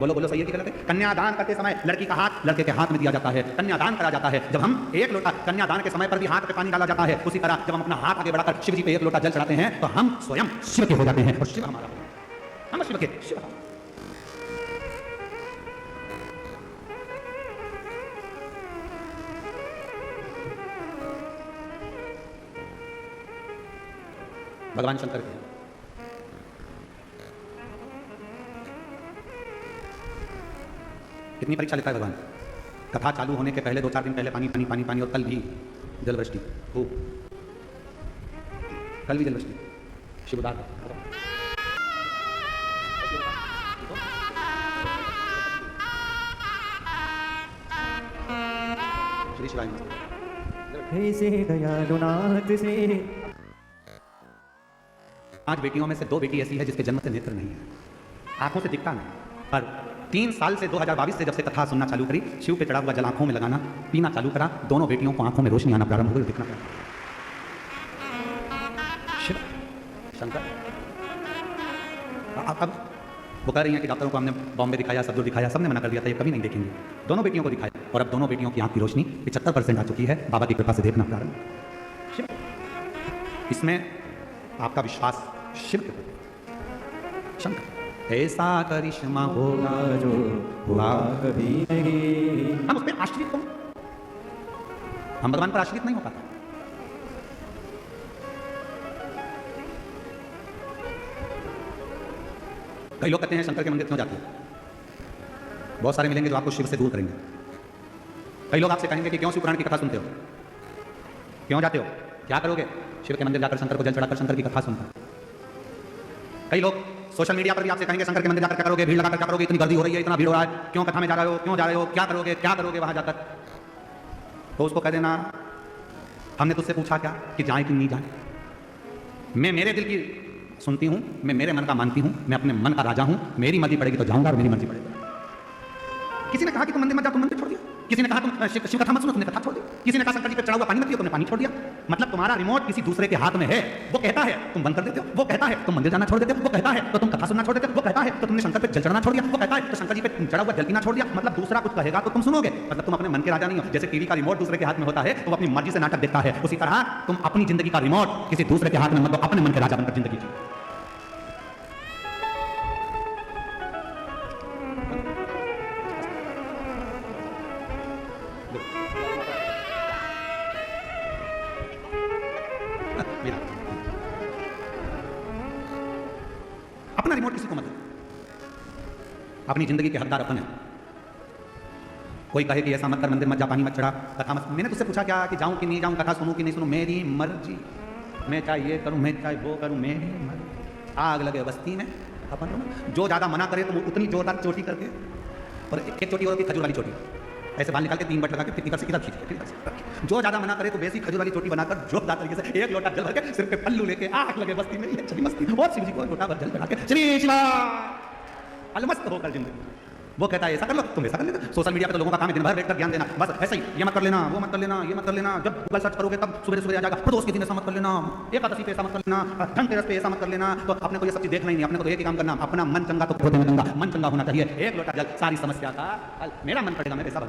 बोलो बोलो, सही है कि गलत है? कन्यादान करते समय लड़की का हाथ लड़के के हाथ में दिया जाता है, कन्यादान करा जाता है। जब हम एक लोटा कन्यादान के समय पर भी हाथ पे पानी डाला जाता है, उसी तरह जब हम अपना हाथ आगे बढ़ाकर शिव जी पे एक लोटा जल चढ़ाते हैं तो हम स्वयं शिव के हो जाते हैं और शिव हमारा हो जाता है। हम शिव के शिव। भगवान शंकर के कितनी परीक्षा लेता है भगवान। कथा चालू होने के पहले 2-4 दिन पहले पानी पानी पानी पानी, और कल भी जलवृष्टि हो, कल भी जलवृष्टि शिवदार। श्री शिवाय से दयालुनाथ से। 5 बेटियों में से 2 बेटी ऐसी है जिसके जन्म से नेत्र नहीं है, आंखों से दिखता नहीं, पर 3 साल से 2022 से जब से कथा सुनना चालू करी, शिव पे चढ़ा हुआ जल आंखों में लगाना, पीना चालू करा, दोनों बेटियों को आंखों में रोशनी आना प्रारंभ हो गई, दिखना प्रारंभ। शिव शंकर। अब वो कह रही हैं कि डॉक्टरों को हमने बॉम्बे दिखाया, सदगुरु दिखाया, सबने मना कर दिया था ये कभी नहीं देखेंगे। दोनों बेटियों को दिखाया और अब दोनों बेटियों की आंख की रोशनी 75% आ चुकी है, बाबा की कृपा से देखना प्रारंभ। शिव, इसमें आपका विश्वास शिव के ऊपर। शंकर, ऐसा करिश्मा होगा जो हुआ कभी नहीं। हम उस पर आश्रित हो, हम भगवान पर आश्रित नहीं हो पाते। कई लोग कहते हैं शंकर के मंदिर क्यों जाते हैं? बहुत सारे मिलेंगे जो आपको शिव से दूर करेंगे। कई लोग आपसे कहेंगे कि क्यों शिव पुराण की कथा सुनते हो, क्यों जाते हो, क्या करोगे? शिव के मंदिर जाकर शंकर को जल चढ़ाकर शंकर की कथा सुनकर। कई लोग सोशल मीडिया पर भी आपसे कहेंगे शंकर के मंदिर जाकर क्या करोगे, भीड़ लगाकर क्या करोगे, इतनी गर्दी हो रही है, इतना भीड़ हो रहा है, क्यों कथा में जा रहे हो, क्यों जा रहे हो, क्या करोगे वहां जाकर? तो उसको कह देना, हमने तुझसे पूछा क्या कि जाए कि नहीं जाए? मैं मेरे दिल की सुनती हूं, मैं मेरे मन का मानती हूं, मैं अपने मन का राजा हूं, मेरी मर्जी पड़ेगी तो जाऊंगा और मेरी मर्जी पड़ेगी। किसी ने कहा कि तुम मंदिर मत जाओ, तुम मंदिर छोड़ दिया। किसी ने कहा तुम शिव कथा मत सुनो, तुमने कथा छोड़ दी। किसी ने कहा शंकर जी पे चढ़ा हुआ पानी मत पियो, तुमने पानी छोड़ दिया। मतलब तुम्हारा रिमोट किसी दूसरे के हाथ में है। वो कहता है तुम बंद कर देते हो, वो कहता है तुम मंदिर जाना छोड़ देते हो, वो कहता है तो तुम कथा सुनना छोड़ देते हो, वो कहता है तो तुमने शंकर पे जल चढ़ाना छोड़ दिया, वो कहता है तो शंकर जी पे चढ़ा हुआ जल पीना छोड़ दिया। मतलब दूसरा कुछ कहेगा तो तुम सुनोगे, मतलब तुम अपने मन के राजा नहीं हो। जैसे टीवी का रिमोट दूसरे के हाथ में होता है तो वो अपनी मर्जी से नाटक देखता है, उसी तरह तुम अपनी जिंदगी का रिमोट किसी दूसरे के हाथ में मत दो, अपने मन के राजा बनकर जिंदगी जियो। अपना रिमोट किसी को मत दो, अपनी जिंदगी के हकदार अपन है। कोई कहे कि ऐसा मत कर, मंदिर मत जा, पानी मत चढ़ा, कथा मत। मैंने तुझसे पूछा क्या कि जाऊं कि नहीं जाऊं, कथा सुनूं कि नहीं सुनूं, मेरी मर्जी। मैं चाहे ये करूं, मैं चाहे वो करूं, मेरी मर्जी। आग लगे बस्ती में अपन जो ज्यादा मना करे तो वो उतनी जोरदार चोटी करके, और एक चोटी होती खजूर वाली चोटी, ऐसे बाल निकाल के 3 बट लगा के फिर इधर से इधर खींच। जो ज्यादा मना करे तो वैसी खजूर वाली चोटी बनाकर जोरदार तरीके से एक लोटा जल भर के सिर पे पल्लू लेके आग लगे बस्ती में, ये चली मस्ती। और शिव जी को लोटा भर जल चढ़ा के श्री शिवा अलमस्त होकर जिंदगी। वो कहता है ऐसा कर लो, तुम ऐसा कर लेना। सोशल मीडिया पे तो लोगों का काम है दिन भर बैठकर ज्ञान देना, बस ऐसा ही, ये मत कर लेना, वो मत कर लेना, ये मत कर लेना। जब गूगल सर्च करोगे तब सुबह सुबह आ जाएगा, प्रदोष के दिन ऐसा मत कर लेना, एकादशी पे ऐसा मत कर लेना, धनतेरस पे ऐसा मत कर लेना। तो अपने को ये सब चीज देखना ही नहीं, अपने को तो एक ही काम करना, अपना मन चंगा तो होते में चंगा, मन चंगा होना चाहिए। एक लोटा जल सारी समस्या का हल। मेरा मन पड़ेगा, मैं ऐसा